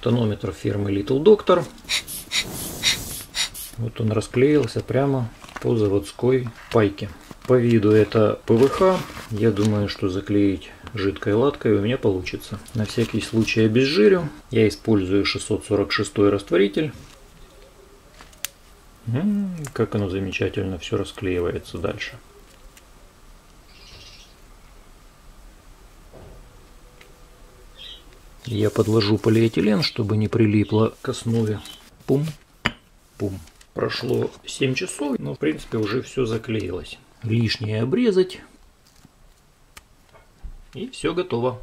Тонометр фирмы Little Doctor. Вот он расклеился прямо по заводской пайке. По виду это ПВХ. Я думаю, что заклеить жидкой латкой у меня получится. На всякий случай обезжирю. Я использую 646 растворитель. Как оно замечательно все расклеивается дальше. Я подложу полиэтилен, чтобы не прилипло к основе. Пум, пум. Прошло 7 часов, но в принципе уже все заклеилось. Лишнее обрезать. И все готово.